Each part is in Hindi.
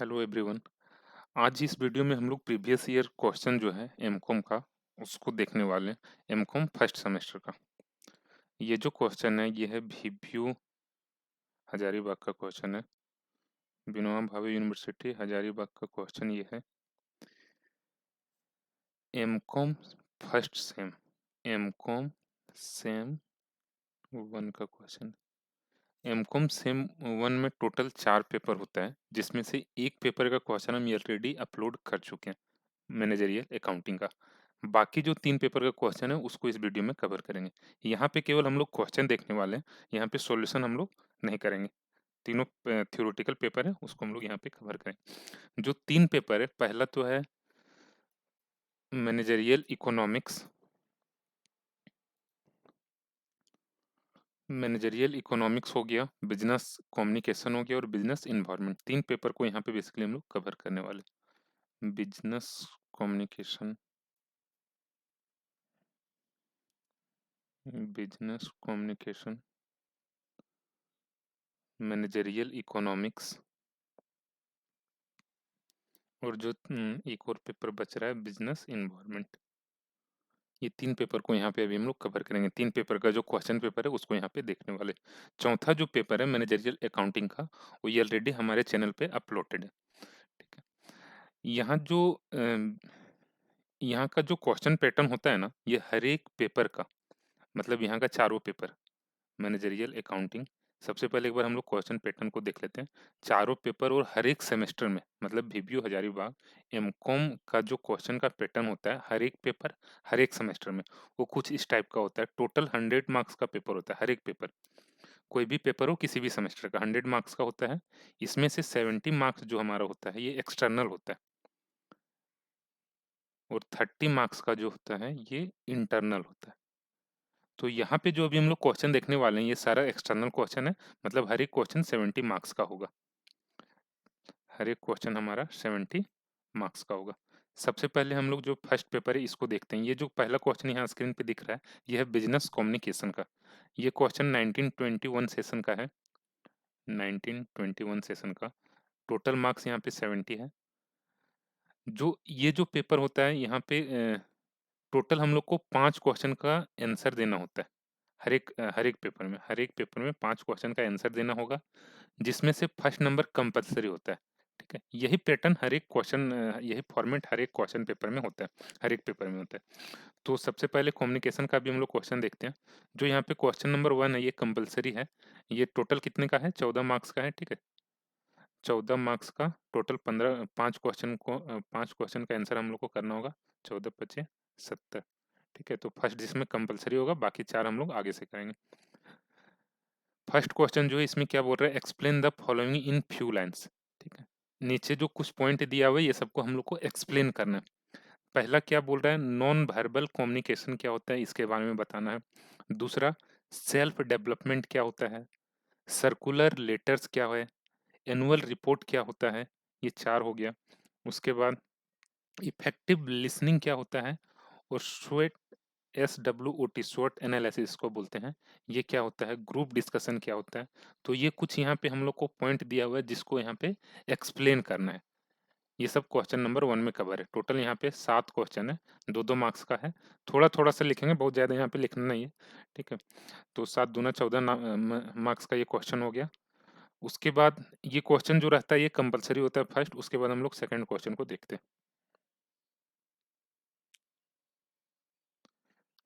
Hello everyone. आज इस वीडियो में हम लोग प्रीवियस ईयर क्वेश्चन जो है एमकॉम का उसको देखने वाले हैं। एमकॉम फर्स्ट सेमेस्टर का ये जो क्वेश्चन है ये है वीव्यू हजारीबाग का क्वेश्चन है। विनोबा भावे यूनिवर्सिटी हजारीबाग का क्वेश्चन ये है। MCom first sem MCom sem one का क्वेश्चन। एमकॉम सेम वन में टोटल 4 पेपर होता है जिसमें से एक पेपर का क्वेश्चन हम ऑलरेडी अपलोड कर चुके हैं, मैनेजरियल अकाउंटिंग का। बाकी जो 3 पेपर का क्वेश्चन है उसको इस वीडियो में कवर करेंगे। यहाँ पे केवल हम लोग क्वेश्चन देखने वाले हैं, यहाँ पे सॉल्यूशन हम लोग नहीं करेंगे। तीनों थ्योरेटिकल पेपर है उसको हम लोग यहाँ पे कवर करेंगे। जो 3 पेपर है, पहला तो है मैनेजरियल इकोनॉमिक्स, मैनेजरियल इकोनॉमिक्स हो गया, बिजनेस कम्युनिकेशन हो गया और बिजनेस इन्वायरमेंट। 3 पेपर को यहाँ पे बेसिकली हम लोग कवर करने वाले। Business communication, business communication, managerial economics और जो एक और पेपर बच रहा है बिजनेस इन्वायरमेंट। ये 3 पेपर को यहाँ पे अभी हम लोग कवर करेंगे। 3 पेपर का जो क्वेश्चन पेपर है उसको यहाँ पे देखने वाले। चौथा जो पेपर है मैनेजरियल अकाउंटिंग का, वो ये ऑलरेडी हमारे चैनल पे अपलोडेड है। ठीक है। यहाँ जो यहाँ का जो क्वेश्चन पैटर्न होता है ना, ये हर एक पेपर का, मतलब यहाँ का चारों पेपर मैनेजरियल अकाउंटिंग। सबसे पहले एक बार हम लोग क्वेश्चन पैटर्न को देख लेते हैं। चारों पेपर और हर एक सेमेस्टर में, मतलब वीवीयू हजारीबाग एमकॉम का जो क्वेश्चन का पैटर्न होता है हर एक पेपर हर एक सेमेस्टर में, वो कुछ इस टाइप का होता है। टोटल 100 मार्क्स का पेपर होता है हर एक पेपर। कोई भी पेपर हो किसी भी सेमेस्टर का 100 मार्क्स का होता है। इसमें से 70 मार्क्स जो हमारा होता है ये एक्सटर्नल होता है और 30 मार्क्स का जो होता है ये इंटरनल होता है। तो यहाँ पे जो अभी हम लोग क्वेश्चन देखने वाले हैं ये सारा एक्सटर्नल क्वेश्चन है, मतलब हर एक क्वेश्चन 70 मार्क्स का होगा। हर एक क्वेश्चन हमारा 70 मार्क्स का होगा। सबसे पहले हम लोग जो फर्स्ट पेपर है इसको देखते हैं। ये जो पहला क्वेश्चन यहाँ स्क्रीन पे दिख रहा है ये है बिजनेस कम्युनिकेशन का। ये क्वेश्चन 1921 सेशन का है। 1921 सेशन का टोटल मार्क्स यहाँ पे 70 है। जो ये जो पेपर होता है यहाँ पे टोटल हम लोग को 5 क्वेश्चन का आंसर देना होता है। हर एक पेपर में 5 क्वेश्चन का आंसर देना होगा, जिसमें से फर्स्ट नंबर कंपल्सरी होता है। ठीक है। यही पैटर्न हर एक क्वेश्चन, यही फॉर्मेट हर एक क्वेश्चन पेपर में होता है, हर एक पेपर में होता है। तो सबसे पहले कम्युनिकेशन का भी हम लोग क्वेश्चन देखते हैं। जो यहाँ पे क्वेश्चन नंबर 1 है ये कंपल्सरी है। ये टोटल कितने का है? 14 मार्क्स का है। ठीक है। 14 मार्क्स का टोटल 5 क्वेश्चन का आंसर हम लोग को करना होगा। 14 पचे 70। ठीक है। तो फर्स्ट जिसमें कंपल्सरी होगा, बाकी 4 हम लोग आगे से करेंगे। फर्स्ट क्वेश्चन जो है इसमें क्या बोल रहा है, explain the following in few lines. ठीक है। नीचे जो कुछ पॉइंट दिया हुआ है ये सबको हम लोग को एक्सप्लेन करना है। पहला क्या बोल रहा है, नॉन वर्बल कम्युनिकेशन क्या होता है इसके बारे में बताना है। दूसरा, सेल्फ डेवलपमेंट क्या होता है। सर्कुलर लेटर्स क्या है। एनुअल रिपोर्ट क्या होता है। ये 4 हो गया। उसके बाद इफेक्टिव लिसनिंग क्या होता है। और स्वेट SWOT शॉर्ट एनालिसिस को बोलते हैं। ये क्या होता है, ग्रुप डिस्कशन क्या होता है। तो ये कुछ यहाँ पे हम लोग को पॉइंट दिया हुआ है जिसको यहाँ पे एक्सप्लेन करना है। ये सब क्वेश्चन नंबर 1 में कवर है। टोटल यहाँ पे 7 क्वेश्चन है, 2-2 मार्क्स का है। थोड़ा थोड़ा सा लिखेंगे, बहुत ज़्यादा यहाँ पे लिखना नहीं है। ठीक है। तो 7 दूना 14 मार्क्स का ये क्वेश्चन हो गया। उसके बाद ये क्वेश्चन जो रहता है ये कंपलसरी होता है फर्स्ट। उसके बाद हम लोग सेकंड क्वेश्चन को देखते हैं।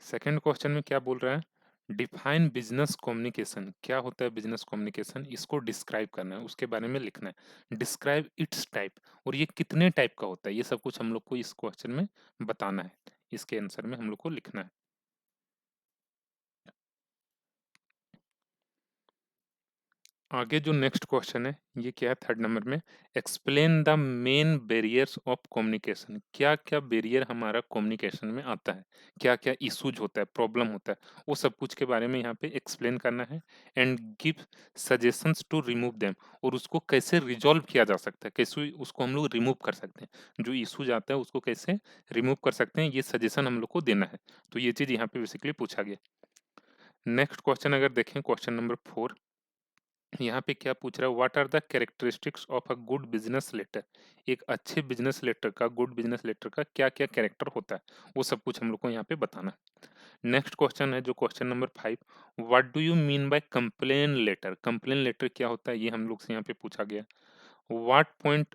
सेकंड क्वेश्चन में क्या बोल रहा है, डिफाइन बिजनेस कम्युनिकेशन। क्या होता है बिजनेस कम्युनिकेशन, इसको डिस्क्राइब करना है, उसके बारे में लिखना है। डिस्क्राइब इट्स टाइप, और ये कितने टाइप का होता है ये सब कुछ हम लोग को इस क्वेश्चन में बताना है। इसके आंसर में हम लोग को लिखना है। आगे जो नेक्स्ट क्वेश्चन है ये क्या है, थर्ड नंबर में, explain the main barriers of communication. क्या क्या बैरियर हमारा कम्युनिकेशन में आता है, क्या क्या इश्यूज होता है, प्रॉब्लम होता है, वो सब कुछ के बारे में यहाँ पे एक्सप्लेन करना है। And give suggestions to remove them, और उसको कैसे रिजॉल्व किया जा सकता है, कैसे उसको हम लोग रिमूव कर सकते हैं, जो इशूज आता है उसको कैसे रिमूव कर सकते हैं, ये सजेशन हम लोग को देना है। तो ये चीज़ यहाँ पे बेसिकली पूछा गया। नेक्स्ट क्वेश्चन अगर देखें, क्वेश्चन नंबर 4, यहाँ पे क्या पूछ रहा है, what are the characteristics of a good business letter. एक अच्छे बिजनेस लेटर का, गुड बिजनेस लेटर का क्या क्या कैरेक्टर होता है, वो सब कुछ हम लोग को यहाँ पे बताना है। नेक्स्ट क्वेश्चन है जो question number 5, what do you mean by complain letter. Complain letter क्या होता है, ये हम लोग से यहाँ पे पूछा गया। What point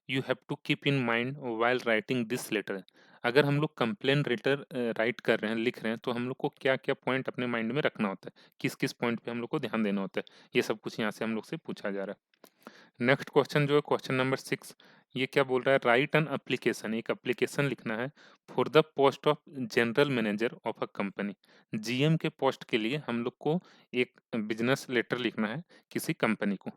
you have to keep in mind while writing this letter. अगर हम लोग कंप्लेन लेटर राइट कर रहे हैं, लिख रहे हैं, तो हम लोग को क्या क्या पॉइंट अपने माइंड में रखना होता है, किस किस पॉइंट पे हम लोग को ध्यान देना होता है, ये सब कुछ यहाँ से हम लोग से पूछा जा रहा है। नेक्स्ट क्वेश्चन जो है क्वेश्चन नंबर 6, ये क्या बोल रहा है, राइट एन एप्लीकेशन। एक एप्लीकेशन लिखना है for the post of general manager of a company. GM के पोस्ट के लिए हम लोग को एक बिजनेस लेटर लिखना है किसी कंपनी को।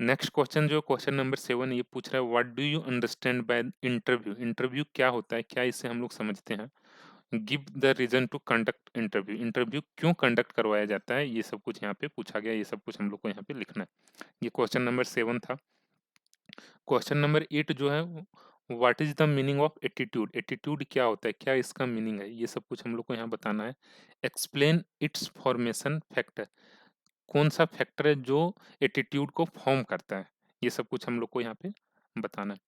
नेक्स्ट क्वेश्चन जो क्वेश्चन नंबर 7, ये पूछ रहा है what do you understand by interview. Interview क्या होता है, क्या इससे हम लोग समझते हैं। Give the reason to conduct interview. Interview क्यों कंडक्ट करवाया जाता है, ये सब कुछ यहाँ पे पूछा गया, ये सब कुछ हम लोग को यहाँ पे लिखना है। ये क्वेश्चन नंबर 7 था। क्वेश्चन नंबर 8 जो है, what is the meaning of attitude. Attitude क्या होता है, क्या इसका मीनिंग है, ये सब कुछ हम लोग को यहाँ बताना है। Explain it's formation factor. कौन सा फैक्टर है जो एटीट्यूड को फॉर्म करता है, ये सब कुछ हम लोग को यहाँ पे बताना है।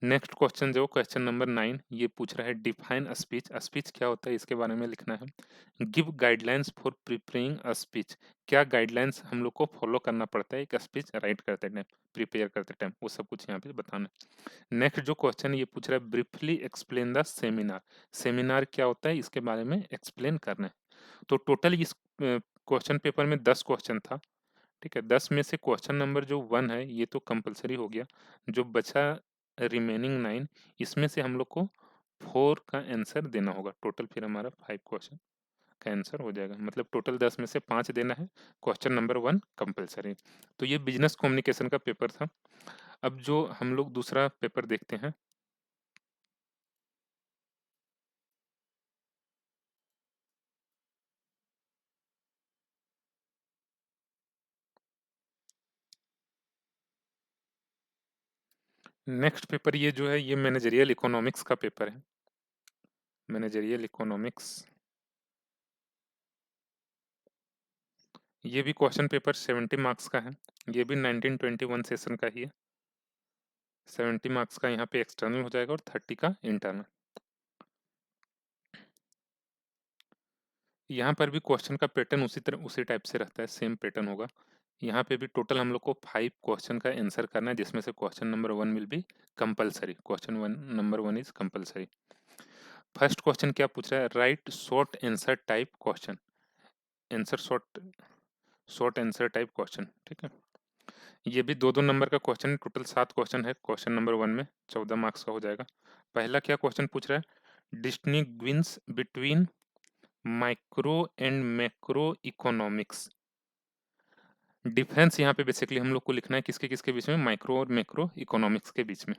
नेक्स्ट क्वेश्चन जो क्वेश्चन नंबर 9, ये पूछ रहा है डिफाइन स्पीच। स्पीच क्या होता है, इसके बारे में लिखना है। Give guidelines for preparing a speech. क्या गाइडलाइंस हम लोग को फॉलो करना पड़ता है एक स्पीच राइट करते टाइम, प्रिपेयर करते टाइम, वो सब कुछ यहाँ पे बताना है। नेक्स्ट जो क्वेश्चन ये पूछ रहा है briefly explain the seminar. Seminar क्या होता है, इसके बारे में एक्सप्लेन करना है। तो टोटल इस क्वेश्चन पेपर में 10 क्वेश्चन था। ठीक है, 10 में से क्वेश्चन नंबर जो 1 है ये तो कंपलसरी हो गया। जो बचा रिमेनिंग 9, इसमें से हम लोग को 4 का आंसर देना होगा। टोटल फिर हमारा 5 क्वेश्चन का आंसर हो जाएगा। मतलब टोटल 10 में से 5 देना है, क्वेश्चन नंबर 1 कंपलसरी। तो ये बिजनेस कम्युनिकेशन का पेपर था। अब जो हम लोग दूसरा पेपर देखते हैं, नेक्स्ट पेपर ये जो है, ये मैनेजरियल इकोनॉमिक्स का पेपर है। मैनेजरियल इकोनॉमिक्स, ये भी क्वेश्चन पेपर 70 मार्क्स का है। ये भी 1921 सेशन का ही है। 70 मार्क्स का यहाँ पे एक्सटर्नल हो जाएगा और 30 का इंटरनल। यहाँ पर भी क्वेश्चन का पैटर्न उसी तरह उसी टाइप से रहता है, सेम पैटर्न होगा। यहाँ पे भी टोटल हम लोग को 5 क्वेश्चन का आंसर करना है, जिसमें से question number 1 will be compulsory. Question number 1 is compulsory. First question क्या पूछ रहा है, right short answer type question. Answer short, short answer type question. ठीक है, ये भी 2-2 नंबर का क्वेश्चन है। टोटल 7 क्वेश्चन है क्वेश्चन नंबर 1 में, 14 मार्क्स का हो जाएगा। पहला क्या क्वेश्चन पूछ रहा है, distinguish between micro and macro economics. Difference यहाँ पे बेसिकली हम लोग को लिखना है किसके किसके बीच में, माइक्रो और मैक्रो इकोनॉमिक्स के बीच में।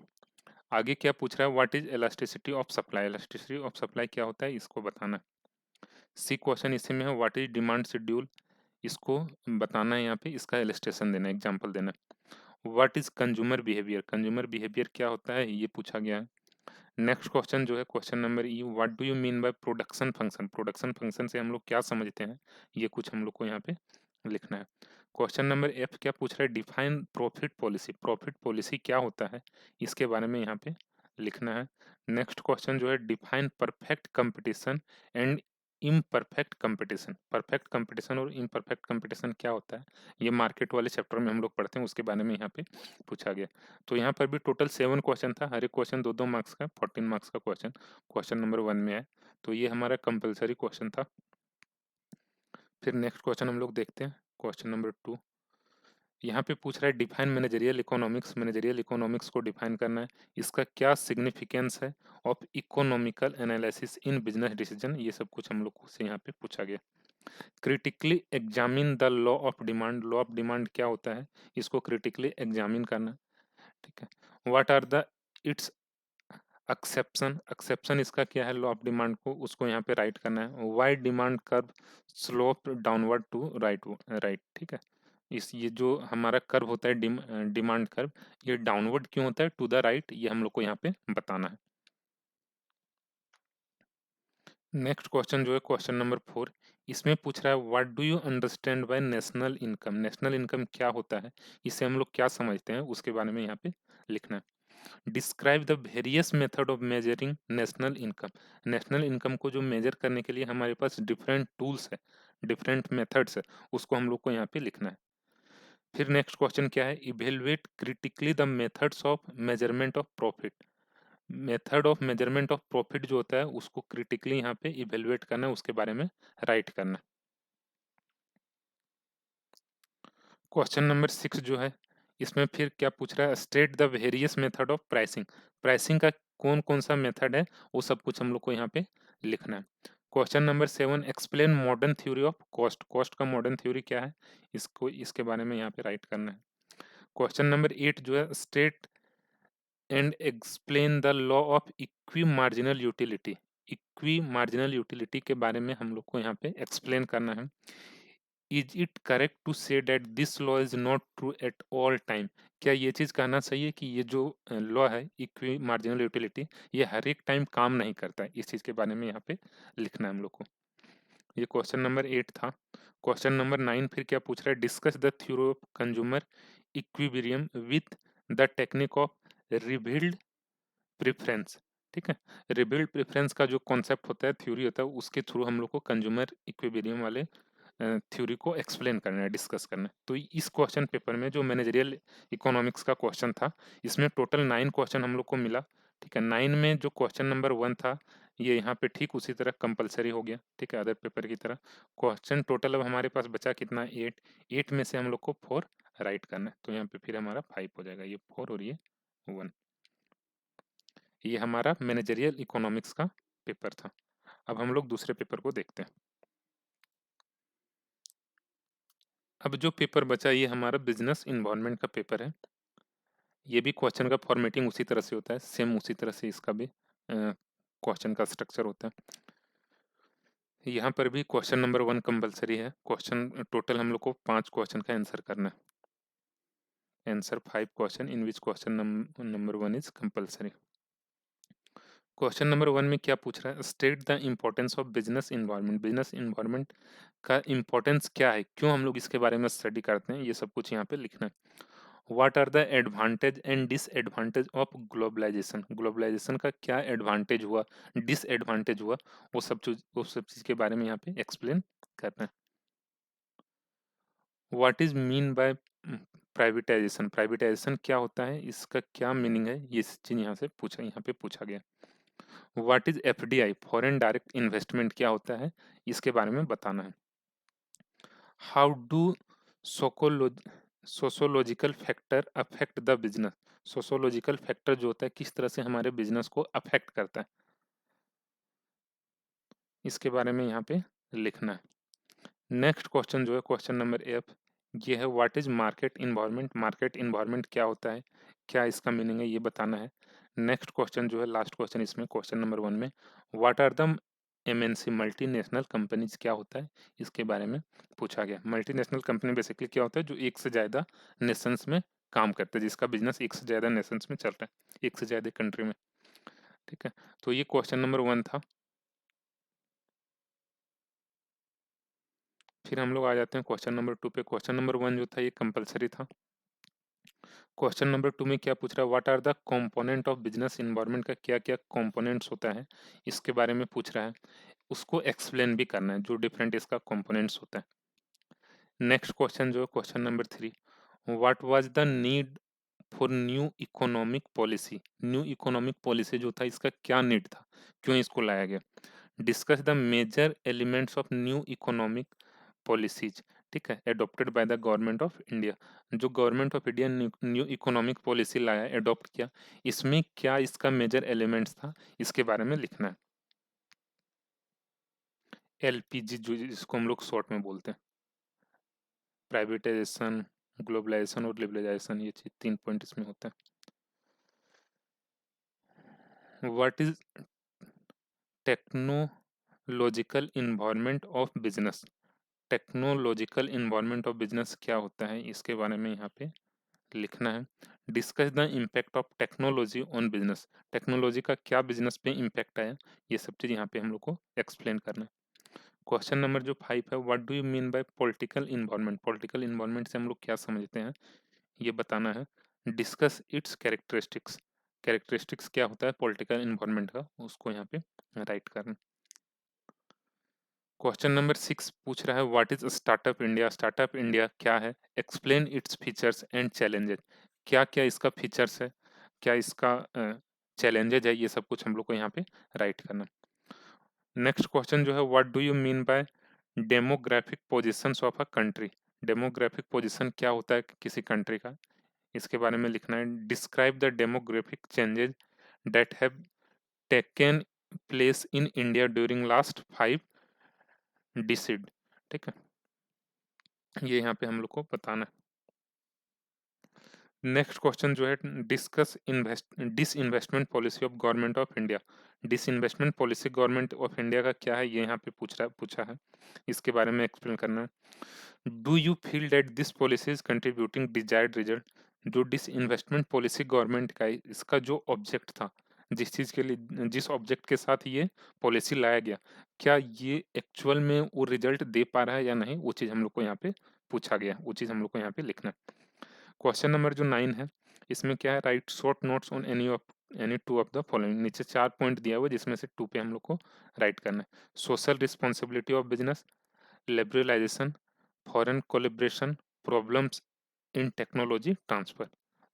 आगे क्या पूछ रहा है, what is elasticity of supply. Elasticity of supply क्या होता है, इसको बताना है। सी क्वेश्चन इसी में है, व्हाट इज डिमांड शेड्यूल। इसको बताना है, यहाँ पे इसका इलस्ट्रेशन देना है, एग्जाम्पल देना है। What is consumer behaviour. Consumer behaviour क्या होता है, ये पूछा गया है। नेक्स्ट क्वेश्चन जो है question number E, what do you mean by production function. Production function से हम लोग क्या समझते हैं, ये कुछ हम लोग को यहाँ पे लिखना है। क्वेश्चन नंबर एफ क्या पूछ रहा है, define profit policy. Profit policy क्या होता है, इसके बारे में यहाँ पे लिखना है। नेक्स्ट क्वेश्चन जो है, define perfect competition and imperfect competition. Perfect competition और इम्परफेक्ट कंपटीशन क्या होता है, ये मार्केट वाले चैप्टर में हम लोग पढ़ते हैं, उसके बारे में यहाँ पे पूछा गया। तो यहाँ पर भी टोटल 7 क्वेश्चन था, हर एक क्वेश्चन 2-2 मार्क्स का, 14 मार्क्स का क्वेश्चन क्वेश्चन नंबर 1 में है। तो ये हमारा कंपलसरी क्वेश्चन था। फिर नेक्स्ट क्वेश्चन हम लोग देखते हैं, क्वेश्चन नंबर 2। यहाँ पे पूछ रहा है define managerial economics. Managerial economics को डिफाइन करना है, इसका क्या सिग्निफिकेंस है of economical analysis in business decision, ये सब कुछ हम लोग से यहाँ पे पूछा गया। Critically examine the law of demand. Law of demand क्या होता है, इसको क्रिटिकली एग्जामिन करना। ठीक है, what are the its exception. Exception इसका क्या है, लॉ ऑफ डिमांड को, उसको यहाँ पे राइट करना है। Why demand curve slope downward to right, right. ठीक है, इस ये जो हमारा कर्व होता है डिमांड कर्व, ये डाउनवर्ड क्यों होता है टू द राइट, ये हम लोग को यहाँ पे बताना है। नेक्स्ट क्वेश्चन जो है क्वेश्चन नंबर 4, इसमें पूछ रहा है what do you understand bye national income. National income क्या होता है, इससे हम लोग क्या समझते हैं, उसके बारे में यहाँ पे लिखना है। Describe the various method of measuring national income. National income को जो मेजर करने के लिए हमारे पास डिफरेंट टूल्स है, डिफरेंट मेथड्स है, उसको हम लोग को यहाँ पे लिखना है। फिर नेक्स्ट क्वेश्चन क्या है, evaluate critically the methods of measurement of profit. Method of measurement of profit जो होता है उसको क्रिटिकली यहाँ पे इवेलुएट करना है, उसके बारे में राइट करना है। क्वेश्चन नंबर 6 जो है, इसमें फिर क्या पूछ रहा है, state the various method of pricing. Pricing का कौन कौन सा मेथड है वो सब कुछ हम लोग को यहाँ पे लिखना है। Question number 7, explain modern theory of cost. Cost का मॉडर्न थ्योरी क्या है, इसको इसके बारे में यहाँ पे राइट करना है। क्वेश्चन नंबर 8 जो है, state and explain the law of equi marginal utility. Equi marginal utility के बारे में हम लोग को यहाँ पे एक्सप्लेन करना है। Is it correct to say that this law is not true at all time. क्या ये चीज कहना सही है कि ये जो लॉ है इक्वी मार्जिनल यूटिलिटी, ये हर एक टाइम काम नहीं करता है, इस चीज के बारे में यहाँ पे लिखना है हम लोग को। ये क्वेश्चन नंबर 8 था। क्वेश्चन नंबर 9 फिर क्या पूछ रहा है, discuss the theory of consumer equilibrium with the technique of rebuild preference. ठीक है, रिबिल्ड प्रेफरेंस का जो कॉन्सेप्ट होता है, थ्योरी होता है, उसके थ्रू हम लोग को कंज्यूमर इक्विलिब्रियम वाले थ्योरी को एक्सप्लेन करना है, डिस्कस करना है। तो इस क्वेश्चन पेपर में जो मैनेजरियल इकोनॉमिक्स का क्वेश्चन था, इसमें टोटल 9 क्वेश्चन हम लोग को मिला। ठीक है, 9 में जो क्वेश्चन नंबर 1 था, ये यहाँ पे ठीक उसी तरह कंपलसरी हो गया। ठीक है, अदर पेपर की तरह। क्वेश्चन टोटल अब हमारे पास बचा कितना, 8। 8 में से हम लोग को 4 राइट करना है, तो यहाँ पे फिर हमारा 5 हो जाएगा, ये 4 और ये 1। ये हमारा मैनेजरियल इकोनॉमिक्स का पेपर था। अब हम लोग दूसरे पेपर को देखते हैं। अब जो पेपर बचा ये हमारा बिजनेस इन्वायरमेंट का पेपर है। ये भी क्वेश्चन का फॉर्मेटिंग उसी तरह से होता है, सेम उसी तरह से इसका भी क्वेश्चन का स्ट्रक्चर होता है। यहाँ पर भी क्वेश्चन नंबर 1 कंपलसरी है। क्वेश्चन टोटल हम लोग को 5 क्वेश्चन का आंसर करना है। Answer 5 question in which question number 1 is compulsory. Question number 1 में क्या पूछ रहा है, state the importance of business environment. Business environment का इम्पोर्टेंस क्या है, क्यों हम लोग इसके बारे में स्टडी करते हैं, ये सब कुछ यहाँ पे लिखना है। What are the advantage and disadvantage of globalisation. Globalisation का क्या एडवांटेज हुआ, डिसएडवांटेज हुआ, वो सब चीज के बारे में यहाँ पे एक्सप्लेन करना है। What is mean by privatisation. Privatisation क्या होता है, इसका क्या मीनिंग है, ये चीज यहाँ पे पूछा गया। What is FDI, foreign direct investment क्या होता है, इसके बारे में बताना है। How do sociological factor affect the business. Sociological factor जो होता है किस तरह से हमारे बिजनेस को अफेक्ट करता है, इसके बारे में यहाँ पे लिखना है। नेक्स्ट क्वेश्चन जो है क्वेश्चन नंबर 8, ये है what is market environment. Market environment क्या होता है, क्या इसका मीनिंग है, ये बताना है। नेक्स्ट क्वेश्चन जो है लास्ट क्वेश्चन इसमें क्वेश्चन नंबर 1 में, what are the MNC multinational companies क्या होता है, इसके बारे में पूछा गया। मल्टीनेशनल कंपनी बेसिकली क्या होता है, जो एक से ज़्यादा नेशंस में काम करते हैं, जिसका बिजनेस एक से ज़्यादा नेशंस में चल रहा है, एक से ज़्यादा कंट्री में। ठीक है, तो ये क्वेश्चन नंबर 1 था। फिर हम लोग आ जाते हैं क्वेश्चन नंबर 2 पे। क्वेश्चन नंबर 1 जो था ये कंपलसरी था। क्वेश्चन नंबर 2 में क्या पूछ रहा है, what are the component of business environment का क्या क्या कंपोनेंट्स होता है, इसके बारे में पूछ रहा है। उसको एक्सप्लेन भी करना है, जो डिफरेंट इसका कंपोनेंट्स होता है। नेक्स्ट क्वेश्चन जो है question number 3, what was the need for new economic policy. New economic policy जो था इसका क्या नीड था, क्यों इसको लाया गया। Discuss the major elements of new economic policies. ठीक है, adopted by the government of India. जो government of India new economic policy लाया, एडॉप्ट किया, इसमें क्या इसका मेजर एलिमेंट्स था, इसके बारे में लिखना है। एलपीजी जो जिसको हम लोग शॉर्ट में बोलते हैं, प्राइवेटाइजेशन, ग्लोबलाइजेशन और लिबरलाइजेशन, ये चीज 3 पॉइंट इसमें होता है। What is technological environment of business. Technological environment of business क्या होता है, इसके बारे में यहाँ पे लिखना है discuss the impact of technology on business. Technology का क्या बिजनेस पे इम्पैक्ट आया, ये सब चीज़ यहाँ पे हम लोग को एक्सप्लेन करना है। क्वेश्चन नंबर जो 5 है, what do you mean bye political environment. Political environment से हम लोग क्या समझते हैं, ये बताना है। Discuss it's characteristics. कैरेक्टरिस्टिक्स क्या होता है पॉलिटिकल इन्वायरमेंट का, उसको यहाँ पे राइट करना। क्वेश्चन नंबर 6 पूछ रहा है what is startup India. Startup India क्या है, explain its features and challenges. क्या क्या इसका फीचर्स है, क्या इसका चैलेंजेज है, ये सब कुछ हम लोग को यहाँ पे राइट करना। नेक्स्ट क्वेश्चन जो है, what do you mean bye demographic positions of a country. Demographic position क्या होता है किसी कंट्री का, इसके बारे में लिखना है। Describe the demographic changes that have taken place in India during last 5 डिसिड। ठीक है, ये यहाँ पे हम लोग को बताना है। नेक्स्ट क्वेश्चन जो है, discuss disinvestment policy of government of India. Disinvestment policy government of India का क्या है, ये यहाँ पे पूछा है, इसके बारे में एक्सप्लेन करना है। Do you feel that this policy is contributing desired result. जो डिसइन्वेस्टमेंट पॉलिसी गवर्नमेंट का है, इसका जो ऑब्जेक्ट था, जिस चीज़ के लिए, जिस ऑब्जेक्ट के साथ ये पॉलिसी लाया गया, क्या ये एक्चुअल में वो रिजल्ट दे पा रहा है या नहीं, वो चीज़ हम लोग को यहाँ पे पूछा गया, वो चीज़ हम लोग को यहाँ पे लिखना है। क्वेश्चन नंबर जो 9 है, इसमें क्या है, right short notes on any two of the following. नीचे 4 पॉइंट दिया हुआ है, जिसमें से 2 पे हम लोग को राइट करना है। Social responsibility of business, liberalisation, foreign collaboration, problems in technology transfer.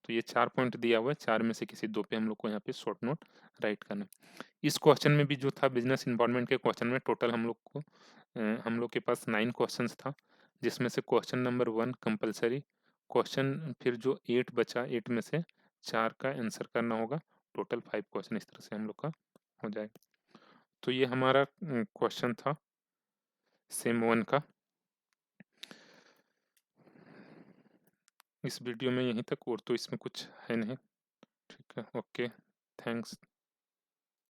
तो ये 4 पॉइंट दिया हुआ है, 4 में से किसी 2 पे हम लोग को यहाँ पे शॉर्ट नोट राइट करना है। इस क्वेश्चन में भी जो था बिजनेस इन्वायरमेंट के क्वेश्चन में, टोटल हम लोग के पास 9 क्वेश्चंस था, जिसमें से क्वेश्चन नंबर 1 कंपलसरी क्वेश्चन, फिर जो 8 बचा, 8 में से 4 का आंसर करना होगा। टोटल 5 क्वेश्चन इस तरह से हम लोग का हो जाएगा। तो ये हमारा क्वेश्चन था सेम 1 का। इस वीडियो में यहीं तक, और तो इसमें कुछ है नहीं। ठीक है, ओके, थैंक्स।